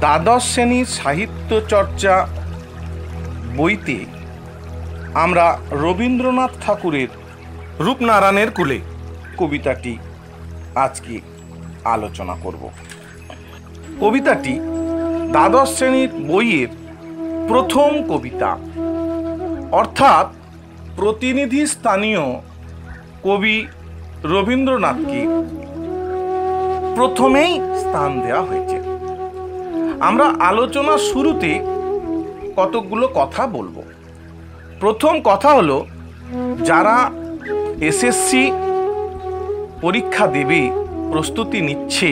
দ্বাদশ শ্রেণীর সাহিত্য চর্চা বইতে আমরা রবীন্দ্রনাথ ঠাকুরের রূপনারায়ণের কূলে কবিতাটি আজকে আলোচনা করব। কবিতাটি দ্বাদশ শ্রেণীর বইয়ের প্রথম কবিতা, অর্থাৎ প্রতিনিধি স্থানীয় কবি রবীন্দ্রনাথকে প্রথমেই স্থান দেওয়া হয়েছে। আমরা আলোচনার শুরুতে কতকগুলো কথা বলবো। প্রথম কথা হলো, যারা এসএসসি পরীক্ষা দেবে, প্রস্তুতি নিচ্ছে,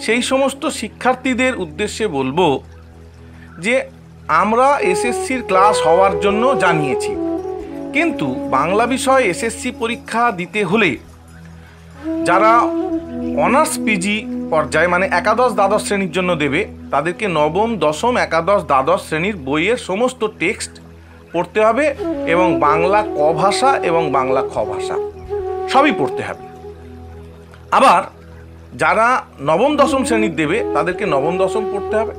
সেই সমস্ত শিক্ষার্থীদের উদ্দেশ্যে বলবো যে আমরা এসএসসির ক্লাস হওয়ার জন্য জানিয়েছি, কিন্তু বাংলা বিষয় এসএসসি পরীক্ষা দিতে হলে যারা অনার্স পিজি পর্যায়ে মানে একাদশ দ্বাদশ শ্রেণীর জন্য দেবে, তাদেরকে নবম, দশম, একাদশ, দ্বাদশ শ্রেণীর বইয়ের সমস্ত টেক্সট পড়তে হবে এবং বাংলা ক ভাষা এবং বাংলা খ ভাষা সবই পড়তে হবে। আবার যারা নবম দশম শ্রেণীর দেবে, তাদেরকে নবম দশম পড়তে হবে।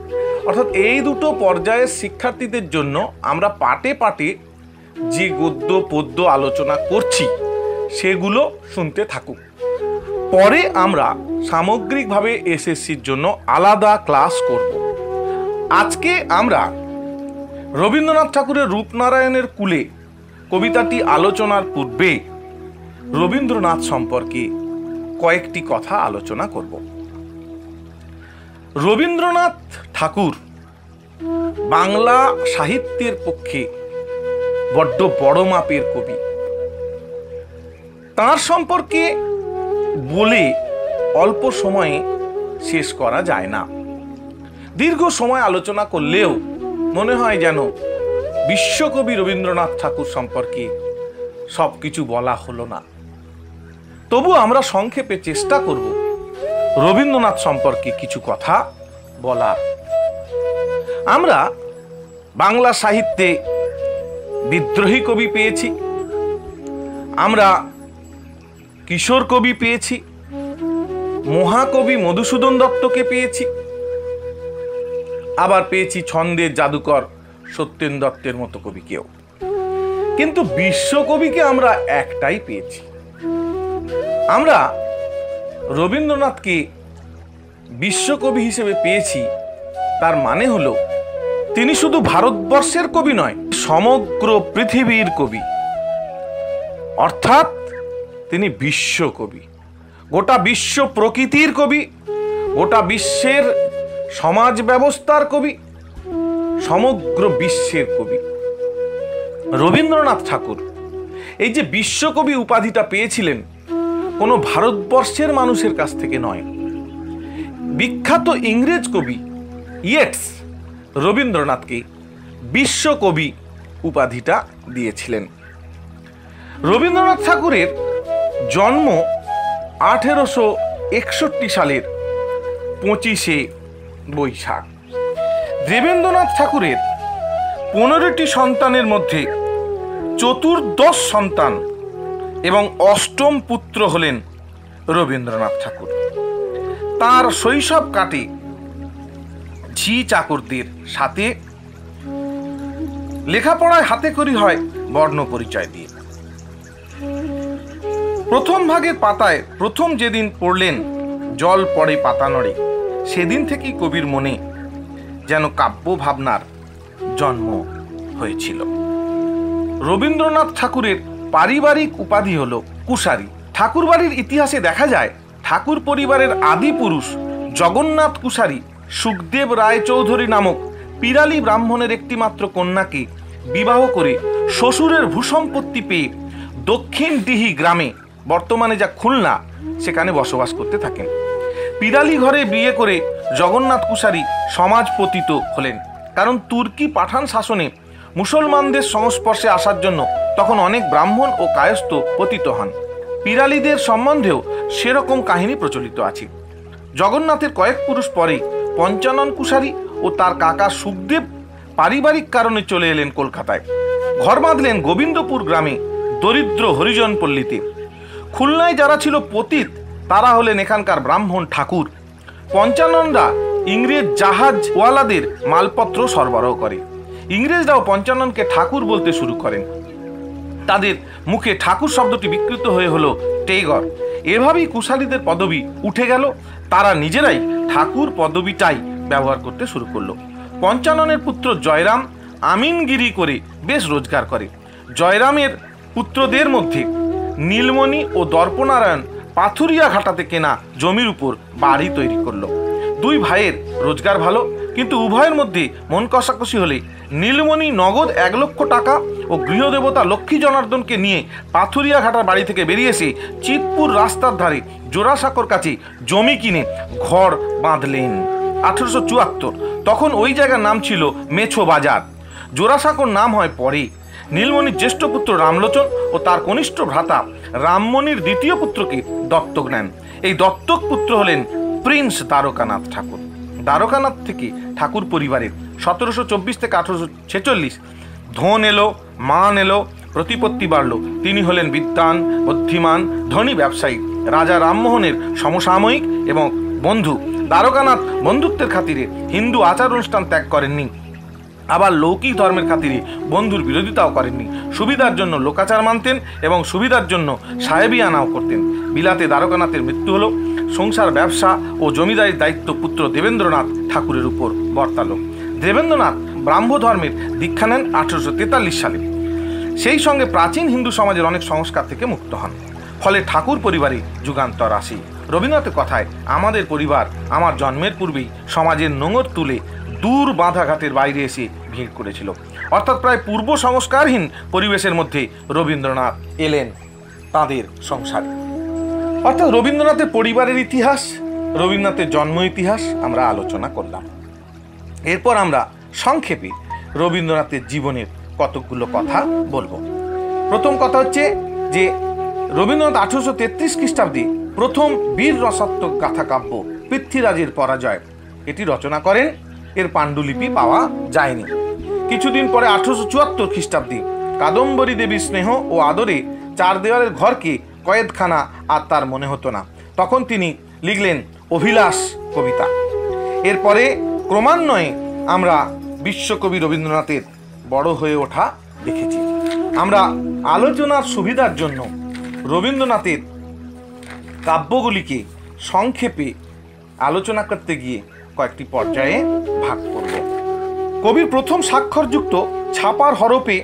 অর্থাৎ এই দুটো পর্যায়ের শিক্ষার্থীদের জন্য আমরা পাটে পাটে যে গদ্য পদ্য আলোচনা করছি সেগুলো শুনতে থাকুক। পরে আমরা সামগ্রিকভাবে এসএসসির জন্য আলাদা ক্লাস করব। আজকে আমরা রবীন্দ্রনাথ ঠাকুরের রূপনারায়ণের কূলে কবিতাটি আলোচনার পূর্বে রবীন্দ্রনাথ সম্পর্কে কয়েকটি কথা আলোচনা করব। রবীন্দ্রনাথ ঠাকুর বাংলা সাহিত্যের পক্ষে বড্ড বড় মাপের কবি। তাঁর সম্পর্কে বলে অল্প সময়ে শেষ করা যায় না। দীর্ঘ সময় আলোচনা করলেও মনে হয় যেন বিশ্বকবি রবীন্দ্রনাথ ঠাকুর সম্পর্কে সব কিছু বলা হলো না। তবু আমরা সংক্ষেপে চেষ্টা করব রবীন্দ্রনাথ সম্পর্কে কিছু কথা বলার। আমরা বাংলা সাহিত্যে বিদ্রোহী কবি পেয়েছি, আমরা কিশোর কবি পেয়েছি, মহাকবি মধুসূদন দত্তকে পেয়েছি, আবার পেয়েছি ছন্দের জাদুকর সত্যেন দত্তের মতো কবিকেও। কিন্তু বিশ্বকবিকে আমরা একটাই পেয়েছি। আমরা রবীন্দ্রনাথকে বিশ্বকবি হিসেবে পেয়েছি, তার মানে হলো তিনি শুধু ভারতবর্ষের কবি নয়, সমগ্র পৃথিবীর কবি। অর্থাৎ তিনি বিশ্বকবি, গোটা বিশ্ব প্রকৃতির কবি, গোটা বিশ্বের সমাজ ব্যবস্থার কবি, সমগ্র বিশ্বের কবি। রবীন্দ্রনাথ ঠাকুর এই যে বিশ্বকবি উপাধিটা পেয়েছিলেন, কোনো ভারতবর্ষের মানুষের কাছ থেকে নয়। বিখ্যাত ইংরেজ কবি ইয়েটস রবীন্দ্রনাথকে বিশ্বকবি উপাধিটা দিয়েছিলেন। রবীন্দ্রনাথ ঠাকুরের জন্ম 1861 সালের 25শে বৈশাখ। দেবেন্দ্রনাথ ঠাকুরের 15টি সন্তানের মধ্যে চতুর্দশ সন্তান এবং অষ্টম পুত্র হলেন রবীন্দ্রনাথ ঠাকুর। তার শৈশব কাটে ঝি চাকরদের সাথে, লেখাপড়ায় হাতেখড়ি হয় বর্ণ পরিচয় দিয়ে। প্রথম ভাগের পাতায় প্রথম যেদিন পড়লেন জল পড়ে পাতা নড়ে, সেদিন থেকেই কবির মনে যেন কাব্য ভাবনার জন্ম হয়েছিল। রবীন্দ্রনাথ ঠাকুরের পারিবারিক উপাধি হল কুশারী। ঠাকুরবাড়ির ইতিহাসে দেখা যায়, ঠাকুর পরিবারের আদি পুরুষ জগন্নাথ কুশারী সুখদেব রায়চৌধুরী নামক পিরালি ব্রাহ্মণের একটিমাত্র কন্যাকে বিবাহ করে শ্বশুরের ভূসম্পত্তি পেয়ে দক্ষিণ ডিহি গ্রামে, বর্তমানে যা খুলনা, সেখানে বসবাস করতে থাকেন। পিরালি ঘরে বিয়ে করে জগন্নাথ কুশারী সমাজ পতিত হলেন, কারণ তুর্কি পাঠান শাসনে মুসলমানদের সংস্পর্শে আসার জন্য তখন অনেক ব্রাহ্মণ ও কায়স্থ পতিত হন। পিরালিদের সম্বন্ধেও সেরকম কাহিনী প্রচলিত আছে। জগন্নাথের কয়েক পুরুষ পরে পঞ্চানন কুশারী ও তার কাকা সুখদেব পারিবারিক কারণে চলে এলেন কলকাতায়। ঘর বাঁধলেন গোবিন্দপুর গ্রামে দরিদ্র হরিজন পল্লীতে। খুলনায় যারা ছিল পতিত, তারা হলেন এখানকার ব্রাহ্মণ ঠাকুর। পঞ্চাননরা ইংরেজ জাহাজওয়ালাদের মালপত্র সরবরাহ করে। ইংরেজরাও পঞ্চাননকে ঠাকুর বলতে শুরু করেন। তাদের মুখে ঠাকুর শব্দটি বিকৃত হয়ে হলো টেগর। এভাবেই কুশালীদের পদবি উঠে গেল, তারা নিজেরাই ঠাকুর পদবিটাই ব্যবহার করতে শুরু করলো। পঞ্চাননের পুত্র জয়রাম আমিনগিরি করে বেশ রোজগার করে। জয়রামের পুত্রদের মধ্যে নীলমণি ও দর্পনারায়ণ পাথুরিয়া ঘাটাতে কেনা জমির উপর বাড়ি তৈরি করলো। দুই ভাইয়ের রোজগার ভালো, কিন্তু উভয়ের মধ্যে মন কষাকষি হলে নীলমণি নগদ 1 লক্ষ টাকা ও গৃহদেবতা লক্ষ্মী জনার্দনকে নিয়ে পাথুরিয়া ঘাটার বাড়ি থেকে বেরিয়ে এসে চিতপুর রাস্তার ধারে জোড়াসাঁকোর কাছে জমি কিনে ঘর বাঁধলেন। 1874 তখন ওই জায়গার নাম ছিল মেছো বাজার। জোড়াসাঁকোর নাম হয় পরে। নীলমণির জ্যেষ্ঠ পুত্র রামলোচন ও তার কনিষ্ঠ ভ্রাতা রামমণির দ্বিতীয় পুত্রকে দত্তক নেন। এই দত্তক পুত্র হলেন প্রিন্স দ্বারকানাথ ঠাকুর। দ্বারকানাথ থেকে ঠাকুর পরিবারের 1724 থেকে 1846 ধন এলো, মান এলো, প্রতিপত্তি বাড়ল। তিনি হলেন বিদ্বান, বুদ্ধিমান, ধনী ব্যবসায়ী, রাজা রামমোহনের সমসাময়িক এবং বন্ধু। দ্বারকানাথ বন্ধুত্বের খাতিরে হিন্দু আচার অনুষ্ঠান ত্যাগ করেননি, আবার লৌকিক ধর্মের খাতিরে বন্ধুর বিরোধিতাও করেননি। সুবিধার জন্য লোকাচার মানতেন এবং সুবিধার জন্য সাহেবিয়ানাও করতেন। বিলাতে দ্বারকানাথের মৃত্যু হলো। সংসার, ব্যবসা ও জমিদারির দায়িত্ব পুত্র দেবেন্দ্রনাথ ঠাকুরের উপর বর্তালো। দেবেন্দ্রনাথ ব্রাহ্ম ধর্মের দীক্ষা নেন 1843 সালে। সেই সঙ্গে প্রাচীন হিন্দু সমাজের অনেক সংস্কার থেকে মুক্ত হন। ফলে ঠাকুর পরিবারে যুগান্তর আসে। রবীন্দ্রনাথের কথায়, আমাদের পরিবার আমার জন্মের পূর্বেই সমাজের নোঙর তুলে দূর বাঁধাঘাটের বাইরে এসে ভিড় করেছিল। অর্থাৎ প্রায় পূর্ব সংস্কারহীন পরিবেশের মধ্যে রবীন্দ্রনাথ এলেন তাঁদের সংসারে। অর্থাৎ রবীন্দ্রনাথের পরিবারের ইতিহাস, রবীন্দ্রনাথের জন্ম ইতিহাস আমরা আলোচনা করলাম। এরপর আমরা সংক্ষেপে রবীন্দ্রনাথের জীবনের কতকগুলো কথা বলবো। প্রথম কথা হচ্ছে যে রবীন্দ্রনাথ 1833 খ্রিস্টাব্দে প্রথম বীর রসাত্মক গাথা কাব্য পৃথ্বীরাজের পরাজয় এটি রচনা করেন। এর পাণ্ডুলিপি পাওয়া যায়নি। কিছুদিন পরে 1874 খ্রিস্টাব্দে কাদম্বরী দেবীর স্নেহ ও আদরে 4 দেওয়ালের ঘরকে কয়েদখানা আর তার মনে হতো না। তখন তিনি লিখলেন অভিলাষ কবিতা। এরপরে ক্রমান্বয়ে আমরা বিশ্বকবি রবীন্দ্রনাথের বড় হয়ে ওঠা দেখেছি। আমরা আলোচনার সুবিধার জন্য রবীন্দ্রনাথের কাব্যগুলিকে সংক্ষেপে আলোচনা করতে গিয়ে কয়েকটি পর্যায়ে ভাগ করব। কবির প্রথম স্বাক্ষরযুক্ত ছাপার হরফে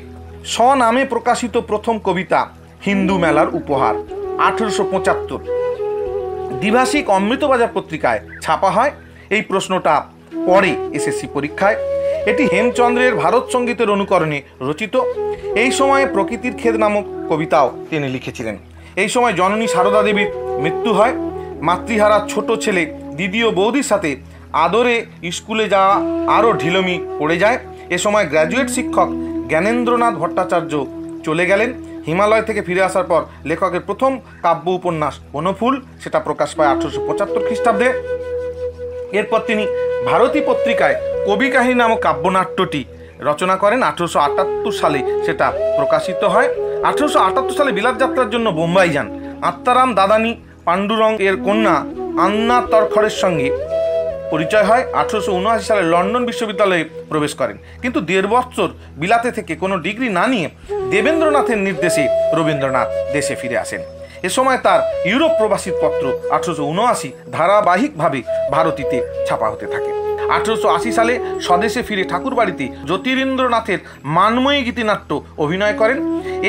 স্বনামে প্রকাশিত প্রথম কবিতা হিন্দু মেলার উপহার 1875 দ্বিভাষিক অমৃতবাজার পত্রিকায় ছাপা হয়। এই প্রশ্নটা পরে এসএসসি পরীক্ষায়। এটি হেমচন্দ্রের ভারত সঙ্গীতের অনুকরণে রচিত। এই সময়ে প্রকৃতির খেদ নামক কবিতাও তিনি লিখেছিলেন। এই সময় জননী সারদা দেবীর মৃত্যু হয়। মাতৃহারা ছোট ছেলে দিদি ও বৌদির সাথে আদরে স্কুলে যাওয়া আরও ঢিলমি পড়ে যায়। এ সময় গ্র্যাজুয়েট শিক্ষক জ্ঞানেন্দ্রনাথ ভট্টাচার্য চলে গেলেন। হিমালয় থেকে ফিরে আসার পর লেখকের প্রথম কাব্য উপন্যাস বনফুল সেটা প্রকাশ পায় 1875 খ্রিস্টাব্দে। এরপর তিনি ভারতী পত্রিকায় কবি কাহিনী নামক কাব্যনাট্যটি রচনা করেন। 1878 সালে সেটা প্রকাশিত হয়। 1878 সালে বিলাত যাত্রার জন্য বোম্বাই যান। আত্মারাম দাদানি পাণ্ডুরং এর কন্যা আন্না তরখরের সঙ্গে পরিচয় হয়। 1879 সালে লন্ডন বিশ্ববিদ্যালয়ে প্রবেশ করেন, কিন্তু 1.5 বছর বিলাতে থেকে কোনো ডিগ্রি না নিয়ে দেবেন্দ্রনাথের নির্দেশে রবীন্দ্রনাথ দেশে ফিরে আসেন। এ সময় তার ইউরোপ প্রবাসীর পত্র 1879 ধারাবাহিকভাবে ভারতীতে ছাপা হতে থাকে। 1880 সালে স্বদেশে ফিরে ঠাকুরবাড়িতে জ্যোতিরিন্দ্রনাথের মানময়ী গীতিনাট্য অভিনয় করেন।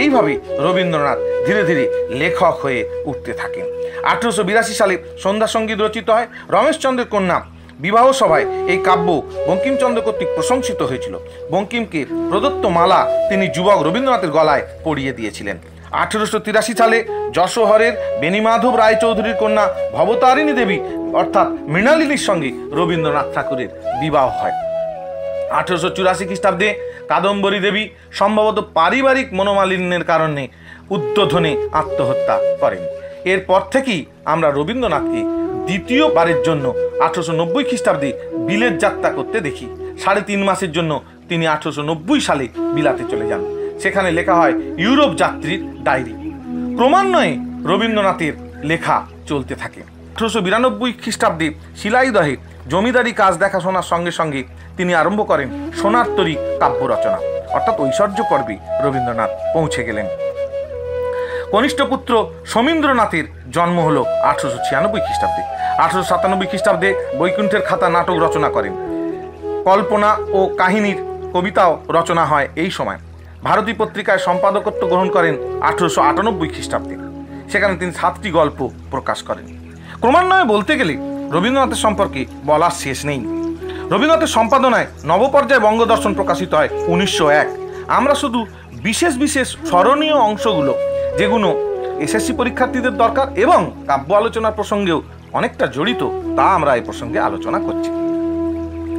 এইভাবে রবীন্দ্রনাথ ধীরে ধীরে লেখক হয়ে উঠতে থাকেন। 1882 সালে সন্ধ্যা সঙ্গীত রচিত হয়। রমেশচন্দ্রের কন্যা বিবাহ সভায় এই কাব্য বঙ্কিমচন্দ্র কর্তৃক প্রশংসিত হয়েছিল। বঙ্কিমকে প্রদত্ত মালা তিনি যুবক রবীন্দ্রনাথের গলায় পরিয়ে দিয়েছিলেন। 1883 সালে যশোহরের বেণীমাধব রায়চৌধুরীর কন্যা ভবতারিণী দেবী অর্থাৎ মৃণালিনীর সঙ্গে রবীন্দ্রনাথ ঠাকুরের বিবাহ হয়। 1884 খ্রিস্টাব্দে কাদম্বরী দেবী সম্ভবত পারিবারিক মনোমালিন্যের কারণে উদ্বোধনে আত্মহত্যা করেন। এরপর থেকেই আমরা রবীন্দ্রনাথকে দ্বিতীয়বারের জন্য 1890 খ্রিস্টাব্দে বিলেত যাত্রা করতে দেখি। 3.5 মাসের জন্য তিনি 1890 সালে বিলাতে চলে যান। সেখানে লেখা হয় ইউরোপ যাত্রীর ডায়েরি। ক্রমান্বয়ে রবীন্দ্রনাথের লেখা চলতে থাকে। 1892 খ্রিস্টাব্দে শিলাইদহে জমিদারি কাজ দেখাশোনার সঙ্গে সঙ্গে তিনি আরম্ভ করেন সোনার তরী কাব্য রচনা, অর্থাৎ ঐশ্বর্য পর্বে রবীন্দ্রনাথ পৌঁছে গেলেন। কনিষ্ঠ পুত্র সমীন্দ্রনাথের জন্ম হল 1896 খ্রিস্টাব্দে। 1897 খ্রিস্টাব্দে বৈকুণ্ঠের খাতা নাটক রচনা করেন। কল্পনা ও কাহিনীর কবিতাও রচনা হয় এই সময়। ভারতী পত্রিকায় সম্পাদকত্ব গ্রহণ করেন 1898 খ্রিস্টাব্দে। সেখানে তিনি 7টি গল্প প্রকাশ করেন। ক্রমান্বয়ে বলতে গেলে রবীন্দ্রনাথের সম্পর্কে বলার শেষ নেই। রবীন্দ্রনাথের সম্পাদনায় নবপর্যায় বঙ্গদর্শন প্রকাশিত হয় 1901। আমরা শুধু বিশেষ বিশেষ স্মরণীয় অংশগুলো, যেগুলো এসএসসি পরীক্ষার্থীদের দরকার এবং কাব্য আলোচনার প্রসঙ্গেও অনেকটা জড়িত, তা আমরা এই প্রসঙ্গে আলোচনা করছি।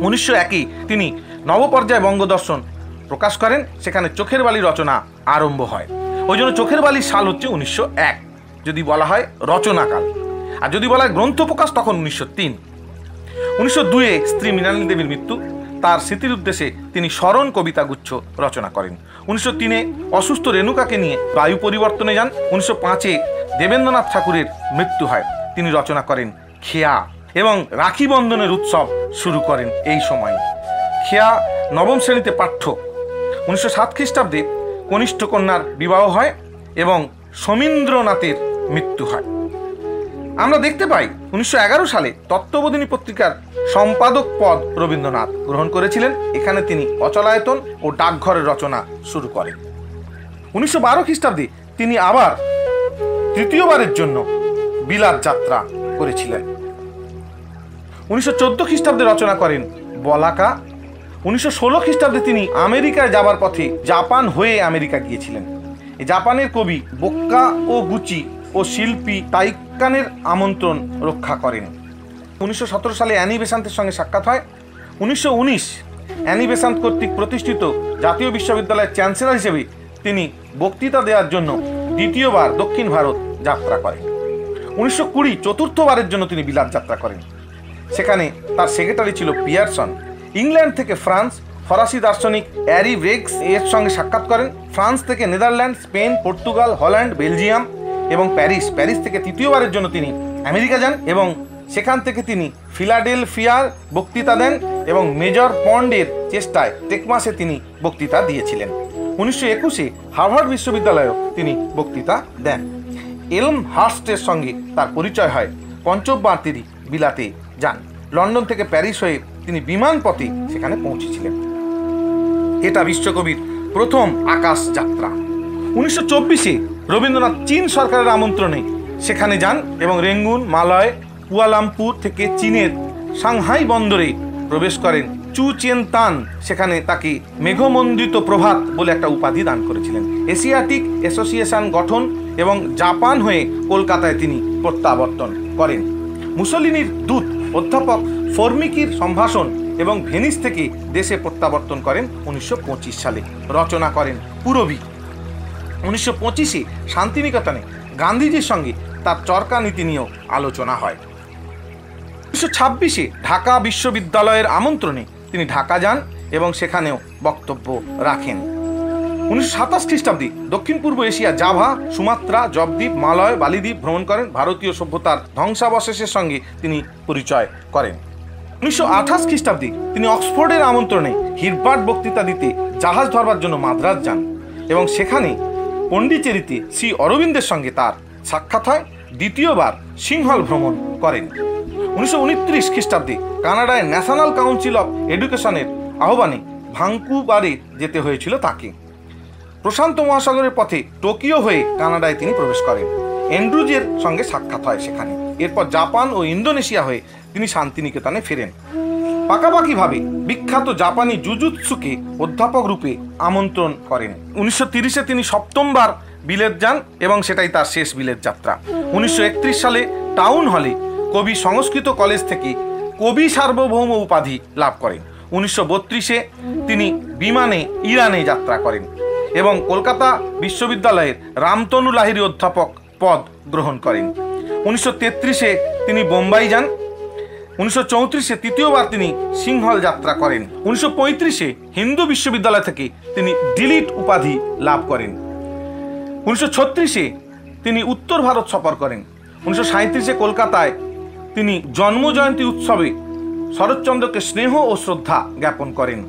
1901-এ তিনি নবপর্যায় বঙ্গদর্শন প্রকাশ করেন। সেখানে চোখের বালি রচনা আরম্ভ হয়। ওই জন্য চোখের বালির সাল হচ্ছে 1901 যদি বলা হয় রচনাকাল, আর যদি বলা হয় গ্রন্থ প্রকাশ তখন 1903। 1902-এ স্ত্রী মৃণালিনী দেবীর মৃত্যু। তার স্মৃতির উদ্দেশ্যে তিনি স্মরণ কবিতাগুচ্ছ রচনা করেন। 1903-এ অসুস্থ রেণুকাকে নিয়ে বায়ু পরিবর্তনে যান। 1905-এ দেবেন্দ্রনাথ ঠাকুরের মৃত্যু হয়। তিনি রচনা করেন খেয়া এবং রাখি বন্ধনের উৎসব শুরু করেন এই সময়। খেয়া নবম শ্রেণীতে পাঠ্য। 1907 খ্রিস্টাব্দে কনিষ্ঠ কন্যার বিবাহ হয় এবং সমীন্দ্রনাথের মৃত্যু হয়। আমরা দেখতে পাই 1911 সালে তত্ত্ববোধিনী পত্রিকার সম্পাদক পদ রবীন্দ্রনাথ গ্রহণ করেছিলেন। এখানে তিনি অচলায়তন ও ডাকঘরের রচনা শুরু করেন। 1912 খ্রিস্টাব্দে তিনি আবার তৃতীয়বারের জন্য বিলাত যাত্রা করেছিলেন। 1914 খ্রিস্টাব্দে রচনা করেন বলাকা। 1916 খ্রিস্টাব্দে তিনি আমেরিকায় যাবার পথে জাপান হয়ে আমেরিকা গিয়েছিলেন। জাপানের কবি বোক্কা ও গুচি ও শিল্পী তাইকানের আমন্ত্রণ রক্ষা করেন। 1917 সালে অ্যানি বেসান্তের সঙ্গে সাক্ষাৎ হয়। 1919 অ্যানি বেসান্ত কর্তৃক প্রতিষ্ঠিত জাতীয় বিশ্ববিদ্যালয়ের চ্যান্সেলর হিসেবে তিনি বক্তৃতা দেওয়ার জন্য দ্বিতীয়বার দক্ষিণ ভারত যাত্রা করেন। 1920 চতুর্থবারের জন্য তিনি বিলাত যাত্রা করেন। সেখানে তার সেক্রেটারি ছিল পিয়ারসন। ইংল্যান্ড থেকে ফ্রান্স, ফরাসি দার্শনিক অ্যারি ব্রেগস এর সঙ্গে সাক্ষাৎ করেন। ফ্রান্স থেকে Netherland, Spain, Portugal, Holland, Belgium এবং প্যারিস থেকে তৃতীয়বারের জন্য তিনি আমেরিকা যান এবং সেখান থেকে তিনি ফিলাডেলফিয়ার বক্তৃতা দেন এবং মেজর পন্ডের চেষ্টায় টেকমাসে তিনি বক্তৃতা দিয়েছিলেন। 1921-এ হার্ভার্ড বিশ্ববিদ্যালয়েও তিনি বক্তৃতা দেন। এলম হার্স্টের সঙ্গে তার পরিচয় হয়। পঞ্চমবার তিনি বিলাতে যান। লন্ডন থেকে প্যারিস হয়ে তিনি বিমান পথে সেখানে পৌঁছেছিলেন। এটা বিশ্বকবির প্রথম আকাশ যাত্রা। 1924-এ রবীন্দ্রনাথ চীন সরকারের আমন্ত্রণে সেখানে যান এবং রেঙ্গুন, মালয়, কুয়ালামপুর থেকে চীনের সাংহাই বন্দরে প্রবেশ করেন। চু চেন তান সেখানে তাকে মেঘমণ্ডিত প্রভাত বলে একটা উপাধি দান করেছিলেন। এশিয়াটিক অ্যাসোসিয়েশন গঠন এবং জাপান হয়ে কলকাতায় তিনি প্রত্যাবর্তন করেন। মুসোলিনির দূত অধ্যাপক ফর্মিকির সম্ভাষণ এবং ভেনিস থেকে দেশে প্রত্যাবর্তন করেন 1925 সালে। রচনা করেন পুরবী। 1925-এ শান্তিনিকেতনে গান্ধীজির সঙ্গে তার চরকা নীতি নিয়েও আলোচনা হয়। 1926-এ ঢাকা বিশ্ববিদ্যালয়ের আমন্ত্রণে তিনি ঢাকা যান এবং সেখানেও বক্তব্য রাখেন। 1927 খ্রিস্টাব্দে দক্ষিণ পূর্ব এশিয়া, জাভা, সুমাত্রা, জবদ্বীপ, মালয়, বালিদ্বীপ ভ্রমণ করেন। ভারতীয় সভ্যতার ধ্বংসাবশেষের সঙ্গে তিনি পরিচয় করেন। 1928 খ্রিস্টাব্দে তিনি অক্সফোর্ডের আমন্ত্রণে হিরবার্ট বক্তৃতা দিতে জাহাজ ধরবার জন্য মাদ্রাজ যান এবং সেখানে পণ্ডিচেরিতে শ্রী অরবিন্দের সঙ্গে তার সাক্ষাৎ হয়। দ্বিতীয়বার সিংহল ভ্রমণ করেন। 1929 খ্রিস্টাব্দে কানাডায় ন্যাশনাল কাউন্সিল অফ এডুকেশনের আহ্বানে ভাঙ্কুভারে যেতে হয়েছিল তাকে। প্রশান্ত মহাসাগরের পথে টোকিও হয়ে কানাডায় তিনি প্রবেশ করেন। অ্যান্ড্রুজের সঙ্গে সাক্ষাৎ হয় সেখানে। এরপর জাপান ও ইন্দোনেশিয়া হয়ে তিনি শান্তিনিকেতনে ফেরেন। পাকাপাকিভাবে বিখ্যাত জাপানি জুজুৎসুকে অধ্যাপক রূপে আমন্ত্রণ করেন। 1930-এ তিনি সপ্তমবার বিলেত যান এবং সেটাই তার শেষ বিলেত যাত্রা। 1931 সালে টাউন হলে কবি সংস্কৃত কলেজ থেকে কবি সার্বভৌম উপাধি লাভ করেন। 1932-এ তিনি বিমানে ইরানে যাত্রা করেন এবং কলকাতা বিশ্ববিদ্যালয়ের রামতনু লাহিড়ী অধ্যাপক পদ গ্রহণ করেন। 1933-এ তিনি বোম্বাই যান। 1934-এ তৃতীয়বার তিনি সিংহল যাত্রা করেন। 1935-এ হিন্দু বিশ্ববিদ্যালয় থেকে তিনি ডিলিট উপাধি লাভ করেন। 1936-এ তিনি উত্তর ভারত সফর করেন। 1937-এ কলকাতায় তিনি জন্মজয়ন্তী উৎসবে শরৎচন্দ্রকে স্নেহ ও শ্রদ্ধা জ্ঞাপন করেন।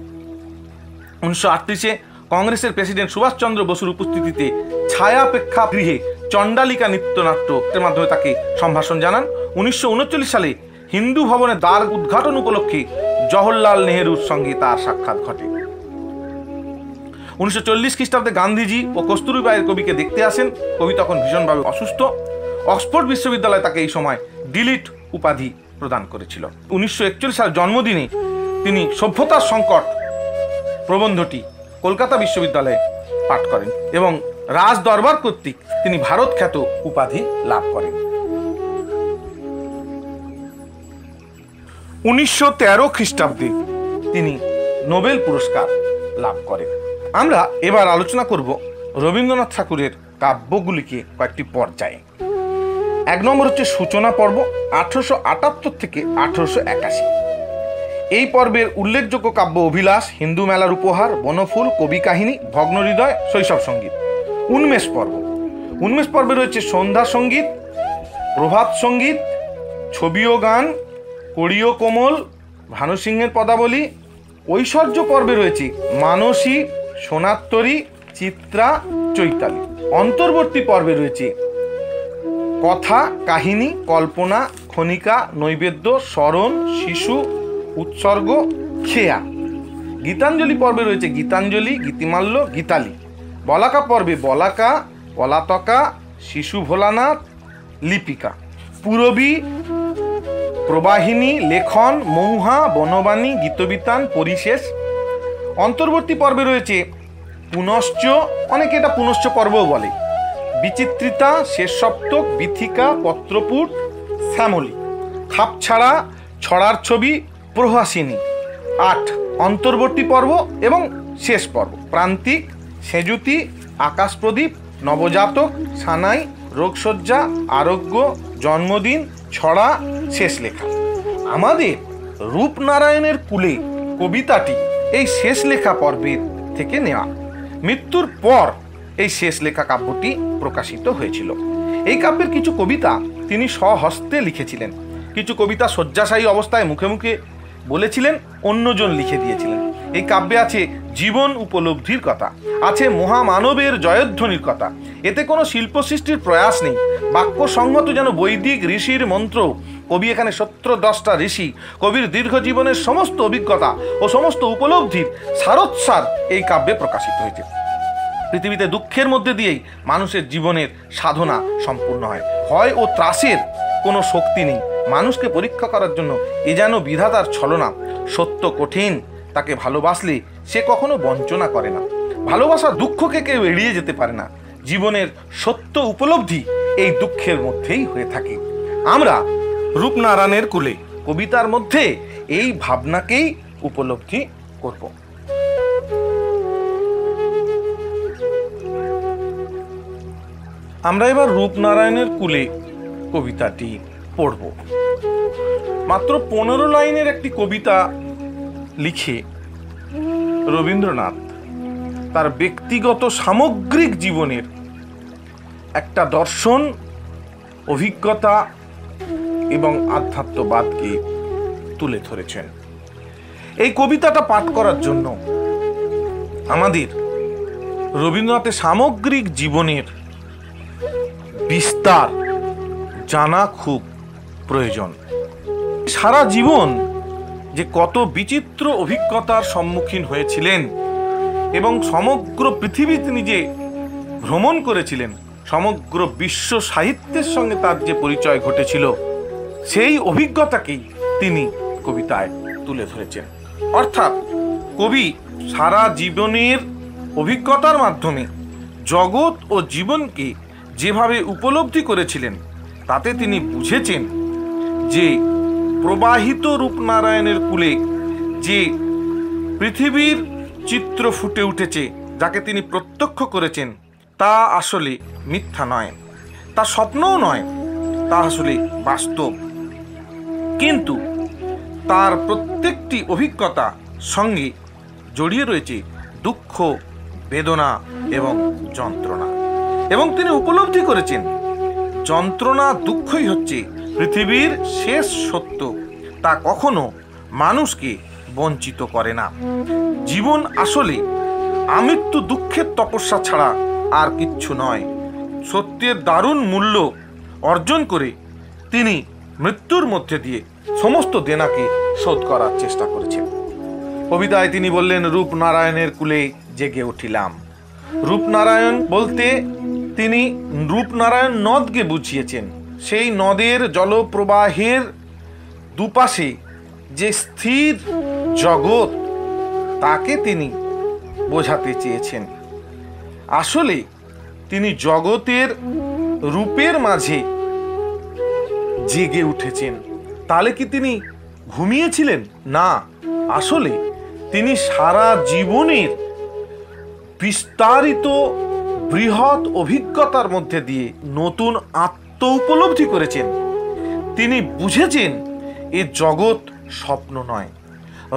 1938-এ কংগ্রেসের প্রেসিডেন্ট সুভাষচন্দ্র বসুর উপস্থিতিতে ছায়া প্রেক্ষাগৃহে চণ্ডালিকা নৃত্যনাট্যের মাধ্যমে তাকে সম্ভাষণ জানান। 1939 সালে হিন্দু ভবনের দ্বার উদ্ঘাটন উপলক্ষে জওহরলাল নেহেরুর সঙ্গে তার সাক্ষাৎ ঘটে। 1940 খ্রিস্টাব্দে গান্ধীজি ও কস্তুরবাইয়ের কবিকে দেখতে আসেন। কবি তখন ভীষণভাবে অসুস্থ। অক্সফোর্ড বিশ্ববিদ্যালয় তাকে এই সময় ডিলিট উপাধি প্রদান করেছিল। 1941 সালের জন্মদিনে তিনি সভ্যতার সংকট প্রবন্ধটি কলকাতা বিশ্ববিদ্যালয়ে পাঠ করেন এবং রাজ দরবার কর্তৃক তিনি ভারত খ্যাত উপাধি লাভ করেন। 1913 খ্রিস্টাব্দে তিনি নোবেল পুরস্কার লাভ করেন। আমরা এবার আলোচনা করব রবীন্দ্রনাথ ঠাকুরের কাব্যগুলিকে কয়েকটি পর্যায়ে। 1 নম্বর হচ্ছে সূচনা পর্ব, 1878 থেকে 1881। এই পর্বের উল্লেখযোগ্য কাব্য অভিলাষ, হিন্দু মেলার উপহার, বনফুল, কবি কাহিনী, ভগ্ন হৃদয়, শৈশব সঙ্গীত। উন্মেষ পর্ব, উন্মেষ পর্বে রয়েছে সন্ধ্যা সঙ্গীত, প্রভাত সঙ্গীত, ছবি ও গান, কড়ি ও কোমল, ভানু সিংহের পদাবলী। ঐশ্বর্য পর্বে রয়েছে মানসী, সোনাত্তরী, চিত্রা, চৈতালি। অন্তর্বর্তী পর্বে রয়েছে কথা, কাহিনী, কল্পনা, খনিকা, নৈবেদ্য, স্মরণ, শিশু, উৎসর্গ, খেয়া। গীতাঞ্জলি পর্বে রয়েছে গীতাঞ্জলি, গীতিমাল্য, গীতালি। বলাকা পর্বে বলাকা, পলাতকা, শিশু ভোলানাথ, লিপিকা। পূরবী, প্রবাহিনী, লেখন, মৌহা, বনবাণী, গীতবিতান, পরিশেষ। অন্তর্বর্তী পর্বে রয়েছে পুনশ্চ, অনেকে এটা পুনশ্চ পর্বও বলে, বিচিত্রিতা, শেষ সপ্তক, বিথিকা, পত্রপুট, শ্যামলী। খাপছাড়া, ছড়ার ছবি, প্রহাসিনী। 8 অন্তর্বর্তী পর্ব এবং শেষ পর্ব, প্রান্তিক, সেজুতি, আকাশপ্রদীপ, নবজাতক, সানাই, রোগশয্যা, আরোগ্য, জন্মদিন, ছড়া, শেষ লেখা। আমাদের রূপনারায়ণের কুলে কবিতাটি এই শেষ লেখা পর্বের থেকে নেওয়া। মৃত্যুর পর এই শেষ লেখা কাব্যটি প্রকাশিত হয়েছিল। এই কাব্যের কিছু কবিতা তিনি স্বহস্তে লিখেছিলেন, কিছু কবিতা শয্যাশায়ী অবস্থায় মুখে মুখে বলেছিলেন, অন্যজন লিখে দিয়েছিলেন। এই কাব্যে আছে জীবন উপলব্ধির কথা, আছে মহামানবের জয়ধ্বনির কথা। এতে কোনো শিল্প সৃষ্টির প্রয়াস নেই, বাক্য সংহত যেন বৈদিক ঋষির মন্ত্র। কবি এখানে 17 ঋষি, কবির দীর্ঘ জীবনের সমস্ত অভিজ্ঞতা ও সমস্ত উপলব্ধির সারোৎসার এই কাব্যে প্রকাশিত হয়েছে। পৃথিবীতে দুঃখের মধ্যে দিয়েই মানুষের জীবনের সাধনা সম্পূর্ণ হয়। ভয় ও ত্রাসের কোনো শক্তি নেই। মানুষকে পরীক্ষা করার জন্য এ যেন বিধাতার ছলনা। সত্য কঠিন, তাকে ভালোবাসলে সে কখনো বঞ্চনা করে না। ভালোবাসা দুঃখকে কেউ এড়িয়ে যেতে পারে না। জীবনের সত্য উপলব্ধি এই দুঃখের মধ্যেই হয়ে থাকে। আমরা রূপনারায়ণের কুলে কবিতার মধ্যে এই ভাবনাকেই উপলব্ধি করব। আমরা এবার রূপনারায়ণের কুলে কবিতাটি পড়ব। মাত্র 15 লাইনের একটি কবিতা লিখে রবীন্দ্রনাথ তার ব্যক্তিগত সামগ্রিক জীবনের একটা দর্শন, অভিজ্ঞতা এবং আধ্যাত্মবাদকে তুলে ধরেছেন। এই কবিতাটা পাঠ করার জন্য আমাদের রবীন্দ্রনাথের সামগ্রিক জীবনের বিস্তার জানা খুব প্রয়োজন। সারা জীবন যে কত বিচিত্র অভিজ্ঞতার সম্মুখীন হয়েছিলেন এবং সমগ্র পৃথিবী তিনি যে ভ্রমণ করেছিলেন, সমগ্র বিশ্ব সাহিত্যের সঙ্গে তার যে পরিচয় ঘটেছিল, সেই অভিজ্ঞতাকেই তিনি কবিতায় তুলে ধরেছেন। অর্থাৎ কবি সারা জীবনের অভিজ্ঞতার মাধ্যমে জগৎ ও জীবনকে যেভাবে উপলব্ধি করেছিলেন, তাতে তিনি বুঝেছেন যে প্রবাহিত রূপনারায়ণের কুলে যে পৃথিবীর চিত্র ফুটে উঠেছে, যাকে তিনি প্রত্যক্ষ করেছেন, তা আসলে মিথ্যা নয়, তা স্বপ্নও নয়, তা আসলে বাস্তব। কিন্তু তার প্রত্যেকটি অভিজ্ঞতা সঙ্গে জড়িয়ে রয়েছে দুঃখ, বেদনা এবং যন্ত্রণা। এবং তিনি উপলব্ধি করেছেন যন্ত্রণা, দুঃখই হচ্ছে পৃথিবীর শেষ সত্য, তা কখনো মানুষকে বঞ্চিত করে না। জীবন আসলে আমৃত্যু দুঃখের তপস্যা ছাড়া আর কিচ্ছু নয়। সত্যের দারুণ মূল্য অর্জন করে তিনি মৃত্যুর মধ্যে দিয়ে সমস্ত দেনাকে শোধ করার চেষ্টা করেছেন। কবিতায় তিনি বললেন, রূপনারায়ণের কুলে জেগে উঠিলাম। রূপনারায়ণ বলতে তিনি রূপনারায়ণ নদকে বুঝিয়েছেন। সেই নদের জলপ্রবাহের দুপাশে যে স্থির জগৎ, তাকে তিনি বোঝাতে চেয়েছেন। আসলে তিনি জগতের রূপের মাঝে জেগে উঠেছেন। তাহলে কি তিনি ঘুমিয়েছিলেন? না, আসলে তিনি সারা জীবনের বিস্তারিত বৃহৎ অভিজ্ঞতার মধ্যে দিয়ে নতুন আত্ম উপলব্ধি করেছেন। তিনি বুঝেছেন এ জগৎ স্বপ্ন নয়।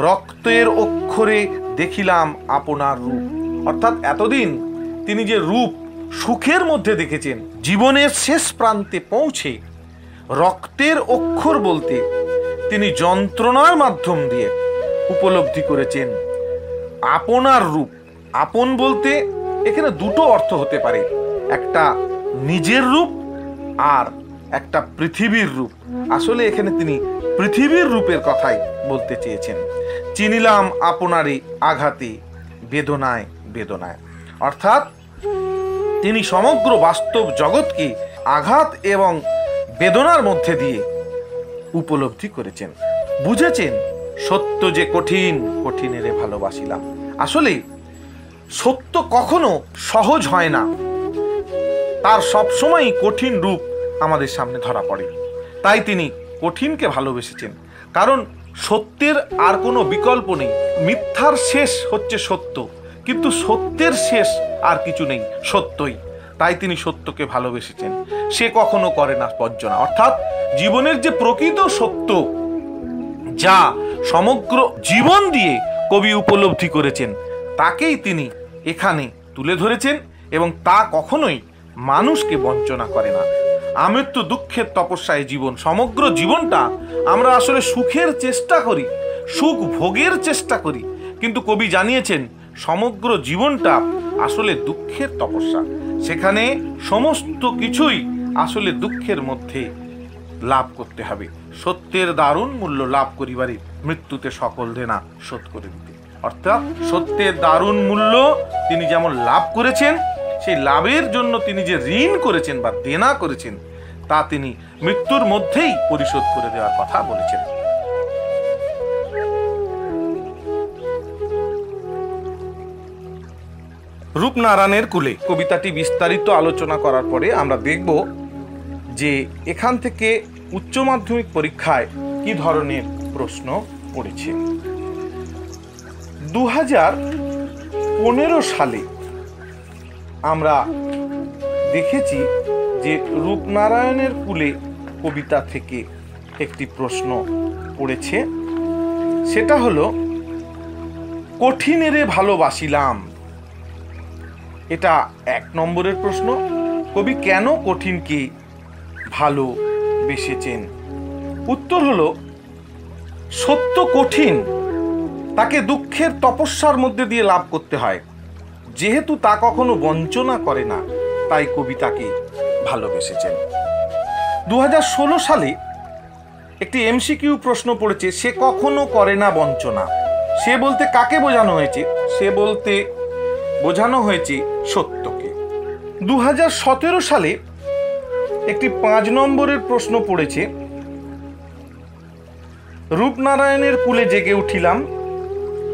রক্তের অক্ষরে দেখিলাম আপনার রূপ। অর্থাৎ এতদিন তিনি যে রূপ সুখের মধ্যে দেখেছেন, জীবনের শেষ প্রান্তে পৌঁছে রক্তের অক্ষর বলতে তিনি যন্ত্রণার মাধ্যম দিয়ে উপলব্ধি করেছেন আপনার রূপ। আপন বলতে এখানে দুটো অর্থ হতে পারে, একটা নিজের রূপ আর একটা পৃথিবীর রূপ। আসলে এখানে তিনি পৃথিবীর রূপের কথাই বলতে চেয়েছেন। চিনিলাম আপনারই আঘাতে বেদনায় বেদনায়। অর্থাৎ তিনি সমগ্র বাস্তব জগৎকে আঘাত এবং বেদনার মধ্যে দিয়ে উপলব্ধি করেছেন। বুঝেছেন সত্য যে কঠিন, কঠিনেরে ভালোবাসিলাম। আসলে সত্য কখনো সহজ হয় না, তার সবসময়ই কঠিন রূপ আমাদের সামনে ধরা পড়ে। তাই তিনি কঠিনকে ভালোবেসেছেন, কারণ সত্যের আর কোনো বিকল্প নেই। মিথ্যার শেষ হচ্ছে সত্য, কিন্তু সত্যের শেষ আর কিছু নেই, সত্যই। তাই তিনি সত্যকে ভালোবেসেছেন। সে কখনো করে না বঞ্চনা। অর্থাৎ জীবনের যে প্রকৃত সত্য, যা সমগ্র জীবন দিয়ে কবি উপলব্ধি করেছেন, তাকেই তিনি এখানে তুলে ধরেছেন এবং তা কখনোই মানুষকে বঞ্চনা করে না। আমৃত্যু দুঃখের তপস্যায় জীবন, সমগ্র জীবনটা আমরা আসলে সুখের চেষ্টা করি, সুখ ভোগের চেষ্টা করি, কিন্তু কবি জানিয়েছেন সমগ্র জীবনটা আসলে দুঃখের তপস্যা। সেখানে সমস্ত কিছুই আসলে দুঃখের মধ্যে লাভ করতে হবে। সত্যের দারুণ মূল্য লাভ করিবারে মৃত্যুতে সকল দেনা শোধ করে দিতে। অর্থাৎ সত্যের দারুণ মূল্য তিনি যেমন লাভ করেছেন, সেই লাভের জন্য তিনি যে ঋণ করেছেন বা দেনা করেছেন, তা তিনি মৃত্যুর মধ্যেই পরিশোধ করে দেওয়ার কথা বলেছেন। রূপনারায়ণের কুলে কবিতাটি বিস্তারিত আলোচনা করার পরে আমরা দেখব যে এখান থেকে উচ্চ মাধ্যমিক পরীক্ষায় কি ধরনের প্রশ্ন পড়েছে। 2015 সালে আমরা দেখেছি যে রূপনারায়ণের কুলে কবিতা থেকে একটি প্রশ্ন পড়েছে। সেটা হলো, কঠিনেরে ভালোবাসিলাম। এটা 1 নম্বরের প্রশ্ন। কবি কেন কঠিনকে ভালোবেসেছেন? উত্তর হলো, সত্য কঠিন, তাকে দুঃখের তপস্যার মধ্যে দিয়ে লাভ করতে হয়। যেহেতু তা কখনো বঞ্চনা করে না, তাই কবি তাকে ভালোবেসেছেন। 2016 সালে একটি এমসিকিউ প্রশ্ন পড়েছে, সে কখনো করে না বঞ্চনা। সে বলতে কাকে বোঝানো হয়েছে? সে বলতে বোঝানো হয়েছে সত্যকে। 2017 সালে একটি 5 নম্বরের প্রশ্ন পড়েছে, রূপনারায়ণের কুলে জেগে উঠিলাম,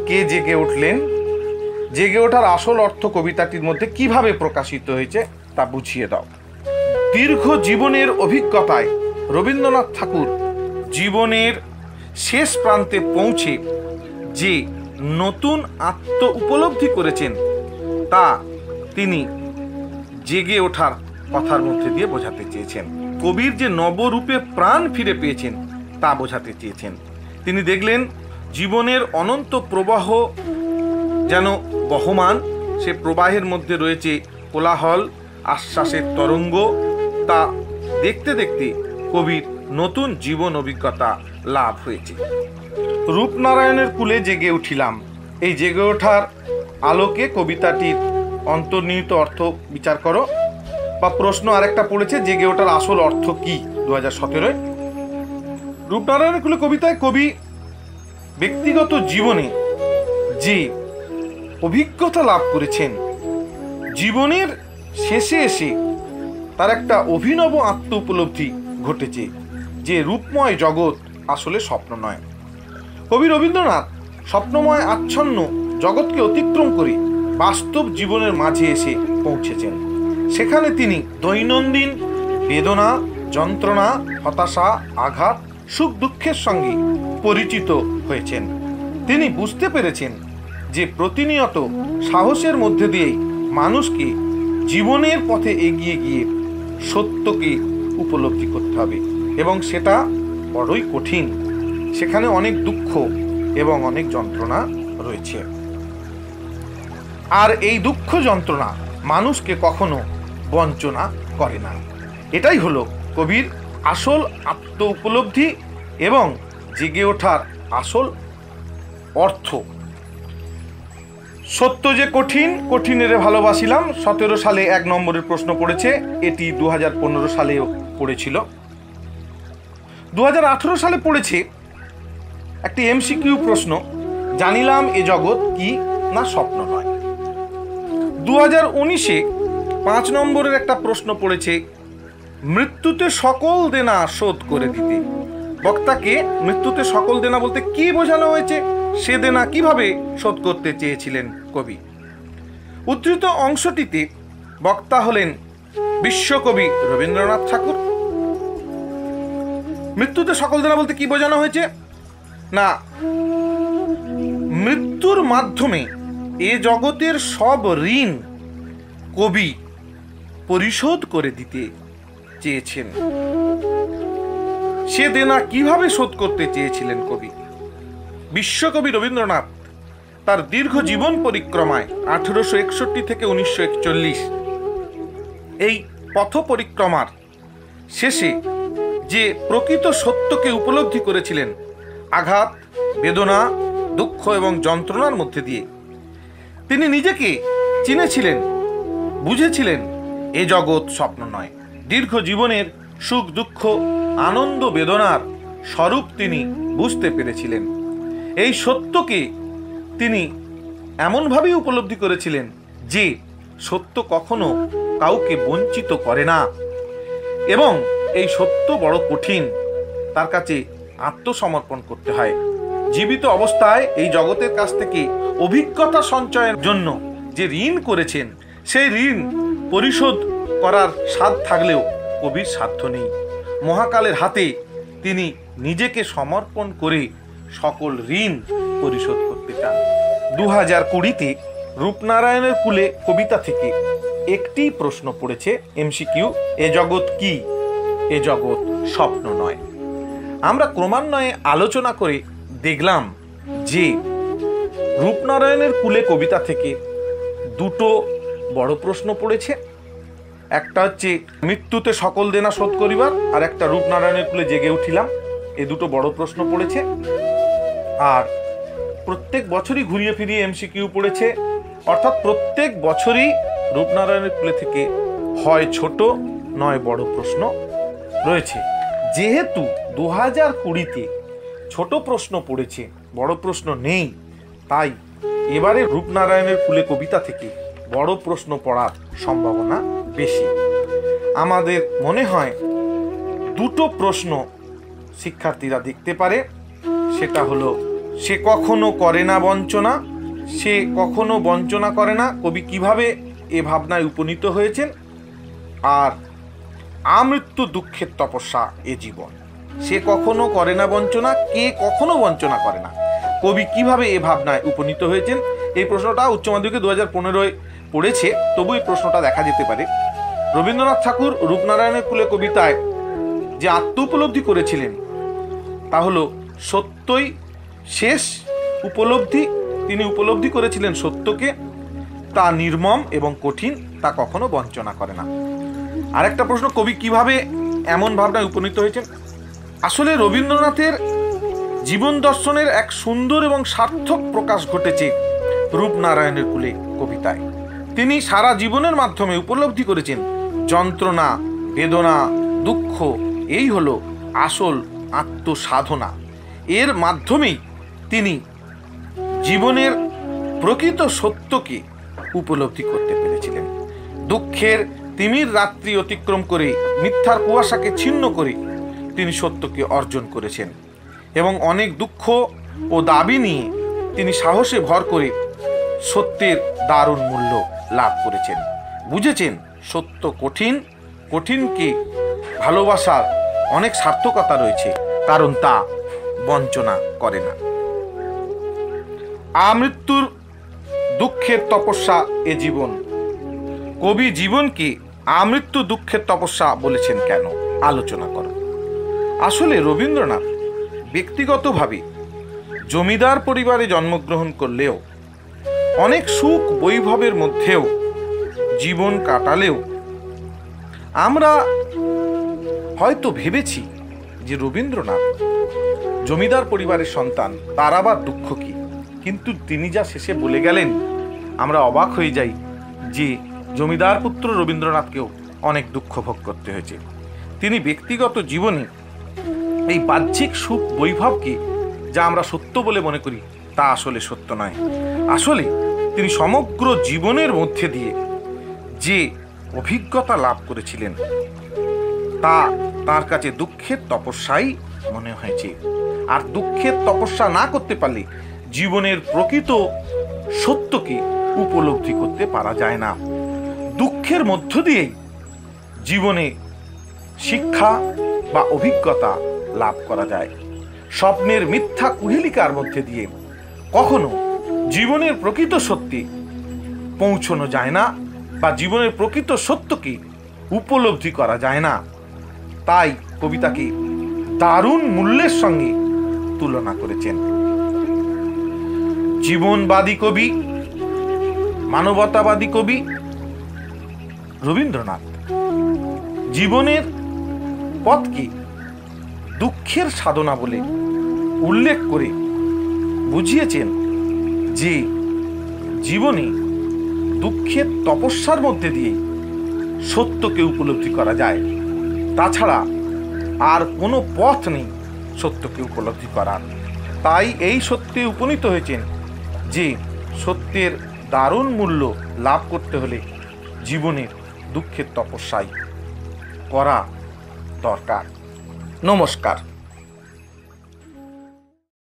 কে জেগে উঠলেন? জেগে ওঠার আসল অর্থ কবিতাটির মধ্যে কিভাবে প্রকাশিত হয়েছে তা বুঝিয়ে দাও। দীর্ঘ জীবনের অভিজ্ঞতায় রবীন্দ্রনাথ ঠাকুর জীবনের শেষ প্রান্তে পৌঁছে যে নতুন আত্ম উপলব্ধি করেছেন, তা তিনি জেগে ওঠার কথার মধ্যে দিয়ে বোঝাতে চেয়েছেন। কবির যে নবরূপে প্রাণ ফিরে পেয়েছেন তা বোঝাতে চেয়েছেন। তিনি দেখলেন জীবনের অনন্ত প্রবাহ যেন বহমান, সে প্রবাহের মধ্যে রয়েছে কোলাহল, আশ্বাসের তরঙ্গ। তা দেখতে দেখতে কবির নতুন জীবন অভিজ্ঞতা লাভ হয়েছে। রূপনারায়ণের কুলে জেগে উঠিলাম, এই জেগে ওঠার আলোকে কবিতাটির অন্তর্নিহিত অর্থ বিচার করো। বা প্রশ্ন আরেকটা পড়েছে, জেগে ওঠার আসল অর্থ কি 2017। রূপনারায়ণের কুলে কবিতায় কবি ব্যক্তিগত জীবনে যে অভিজ্ঞতা লাভ করেছেন, জীবনের শেষে এসে তার একটা অভিনব আত্ম উপলব্ধি ঘটেছে যে রূপময় জগৎ আসলে স্বপ্ন নয়। কবি রবীন্দ্রনাথ স্বপ্নময় আচ্ছন্ন জগৎকে অতিক্রম করে বাস্তব জীবনের মাঝে এসে পৌঁছেছেন। সেখানে তিনি দৈনন্দিন বেদনা, যন্ত্রণা, হতাশা, আঘাত, সুখ দুঃখের সঙ্গে পরিচিত হয়েছেন। তিনি বুঝতে পেরেছেন যে প্রতিনিয়ত সাহসের মধ্যে দিয়েই মানুষকে জীবনের পথে এগিয়ে গিয়ে সত্যকে উপলব্ধি করতে হবে, এবং সেটা বড়ই কঠিন। সেখানে অনেক দুঃখ এবং অনেক যন্ত্রণা রয়েছে, আর এই দুঃখ যন্ত্রণা মানুষকে কখনো বঞ্চনা করে না। এটাই হলো কবির আসল আত্ম উপলব্ধি এবং জেগে ওঠার আসল অর্থ। সত্য যে কঠিন, কঠিনেরে ভালোবাসিলাম 17 সালে 1 নম্বরের প্রশ্ন পড়েছে। এটি 2015 সালেও পড়েছিল। 2018 সালে পড়েছে একটি এমসিকিউ প্রশ্ন, জানিলাম এ জগৎ কি না স্বপ্ন নয়। 2019-এ 5 নম্বরের একটা প্রশ্ন পড়েছে, মৃত্যুতে সকল দেনা শোধ করে দিতে। বক্তাকে মৃত্যুতে সকল দেনা বলতে কি বোঝানো হয়েছে, সে দেনা কিভাবে শোধ করতে চেয়েছিলেন কবি। উদ্ধৃত অংশটিতে বক্তা হলেন বিশ্বকবি রবীন্দ্রনাথ ঠাকুর। মৃত্যুতে সকল দেনা বলতে কি বোঝানো হয়েছে না, মৃত্যুর মাধ্যমে এ জগতের সব ঋণ কবি পরিশোধ করে দিতে চেয়েছেন। সে দেনা কিভাবে শোধ করতে চেয়েছিলেন কবি? বিশ্বকবি রবীন্দ্রনাথ তার দীর্ঘ জীবন পরিক্রমায় 1861 থেকে 1941 এই পথ পরিক্রমার শেষে যে প্রকৃত সত্যকে উপলব্ধি করেছিলেন, আঘাত, বেদনা, দুঃখ এবং যন্ত্রণার মধ্যে দিয়ে তিনি নিজেকে চিনেছিলেন, বুঝেছিলেন এ জগৎ স্বপ্ন নয়। দীর্ঘ জীবনের সুখ দুঃখ আনন্দ বেদনার স্বরূপ তিনি বুঝতে পেরেছিলেন। এই সত্যকে তিনি এমনভাবেই উপলব্ধি করেছিলেন যে সত্য কখনো কাউকে বঞ্চিত করে না, এবং এই সত্য বড় কঠিন, তার কাছে আত্মসমর্পণ করতে হয়। জীবিত অবস্থায় এই জগতের কাছ থেকে অভিজ্ঞতা সঞ্চয়ের জন্য যে ঋণ করেছেন, সেই ঋণ পরিশোধ করার সাধ্য থাকলেও কবির সাধ্য নেই। মহাকালের হাতে তিনি নিজেকে সমর্পণ করে সকল ঋণ পরিশোধ করতে চান। 2020-তে রূপনারায়ণের কুলে কবিতা থেকে একটি প্রশ্ন পড়েছে এমসিকিউ, এ জগৎ কি? এ জগৎ স্বপ্ন নয়। আমরা ক্রমান্বয়ে আলোচনা করে দেখলাম যে রূপনারায়ণের কুলে কবিতা থেকে দুটো বড় প্রশ্ন পড়েছে। একটা হচ্ছে মৃত্যুতে সকল দেনা শোধ করিবার, আর একটা রূপনারায়ণের কুলে জেগে উঠিলাম। এই দুটো বড় প্রশ্ন পড়েছে, আর প্রত্যেক বছরই ঘুরিয়ে ফিরিয়ে এমসিকিউ পড়েছে। অর্থাৎ প্রত্যেক বছরই রূপনারায়ণের কুলে থেকে হয় ছোট নয় বড় প্রশ্ন রয়েছে। যেহেতু 2020-তে ছোট প্রশ্ন পড়েছে, বড় প্রশ্ন নেই, তাই এবারে রূপনারায়ণের কুলে কবিতা থেকে বড় প্রশ্ন পড়ার সম্ভাবনা বেশি। আমাদের মনে হয় দুটো প্রশ্ন শিক্ষার্থীরা দেখতে পারে। সেটা হলো, সে কখনো করে না বঞ্চনা, সে কখনো বঞ্চনা করে না, কবি কিভাবে এ ভাবনায় উপনীত হয়েছেন, আর আমৃত্যু দুঃখের তপস্যা এ জীবন। সে কখনো করে না বঞ্চনা, কে কখনো বঞ্চনা করে না, কবি কিভাবে এ ভাবনায় উপনীত হয়েছেন। এই প্রশ্নটা উচ্চ মাধ্যমিকে 2015-এ পড়েছে, তবু এই প্রশ্নটা দেখা যেতে পারে। রবীন্দ্রনাথ ঠাকুর রূপনারায়ণের কুলে কবিতায় যে আত্ম উপলব্ধি করেছিলেন তা হলো সত্যই শেষ উপলব্ধি। তিনি উপলব্ধি করেছিলেন সত্যকে, তা নির্মম এবং কঠিন, তা কখনো বঞ্চনা করে না। আরেকটা প্রশ্ন, কবি কিভাবে এমন ভাবনায় উপনীত হয়েছেন? আসলে রবীন্দ্রনাথের জীবন দর্শনের এক সুন্দর এবং সার্থক প্রকাশ ঘটেছে রূপনারায়ণের কুলে কবিতায়। তিনি সারা জীবনের মাধ্যমে উপলব্ধি করেছেন যন্ত্রণা, বেদনা, দুঃখ এই হলো আসল আত্মসাধনা। এর মাধ্যমেই তিনি জীবনের প্রকৃত সত্যকে উপলব্ধি করতে পেরেছিলেন। দুঃখের তিমির রাত্রি অতিক্রম করে, মিথ্যার কুয়াশাকে ছিন্ন করে তিনি সত্যকে অর্জন করেছেন এবং অনেক দুঃখ ও দাবি নিয়ে তিনি সাহসে ভর করে সত্যের দারুণ মূল্য লাভ করেছেন। বুঝেছেন সত্য কঠিন, কঠিনকে ভালোবাসার অনেক সার্থকতা রয়েছে, কারণ তা বঞ্চনা করে না। আমৃত্যুর দুঃখের তপস্যা এ জীবন। কবি জীবনকে আমৃত্যু দুঃখের তপস্যা বলেছেন কেন? আলোচনা করো। আসলে রবীন্দ্রনাথ ব্যক্তিগতভাবে জমিদার পরিবারে জন্মগ্রহণ করলেও, অনেক সুখ বৈভবের মধ্যেও জীবন কাটালেও আমরা হয়তো ভেবেছি যে রবীন্দ্রনাথ জমিদার পরিবারের সন্তান, তার আবার দুঃখ কি। কিন্তু তিনি যা শেষে বলে গেলেন, আমরা অবাক হয়ে যাই যে জমিদার পুত্র রবীন্দ্রনাথকেও অনেক দুঃখ ভোগ করতে হয়েছে। তিনি ব্যক্তিগত জীবনে এই বাহ্যিক সুখ বৈভবকে যা আমরা সত্য বলে মনে করি, তা আসলে সত্য নয়। আসলে তিনি সমগ্র জীবনের মধ্যে দিয়ে যে অভিজ্ঞতা লাভ করেছিলেন, তা তার কাছে দুঃখের তপস্যাই মনে হয়েছে। আর দুঃখের তপস্যা না করতে পারলে জীবনের প্রকৃত সত্যকে উপলব্ধি করতে পারা যায় না। দুঃখের মধ্য দিয়েই জীবনে শিক্ষা বা অভিজ্ঞতা লাভ করা যায়। স্বপ্নের মিথ্যা কুহেলিকার মধ্যে দিয়ে কখনো জীবনের প্রকৃত সত্যে পৌঁছানো যায় না, বা জীবনের প্রকৃত সত্যকে উপলব্ধি করা যায় না। তাই কবিতাকে দারুণ মূল্যের সঙ্গে তুলনা করেছেন। জীবনবাদী কবি, মানবতাবাদী কবি রবীন্দ্রনাথ জীবনের পথকে দুঃখের সাধনা বলে উল্লেখ করে বুঝিয়েছেন যে জীবনে দুঃখের তপস্যার মধ্যে দিয়ে সত্যকে উপলব্ধি করা যায়। তাছাড়া আর কোনো পথ নেই সত্যকে উপলব্ধি করার। তাই এই সত্যে উপনীত হয়েছেন যে সত্যের দারুণ মূল্য লাভ করতে হলে জীবনের দুঃখের তপস্যাই করা দরকার। নমস্কার।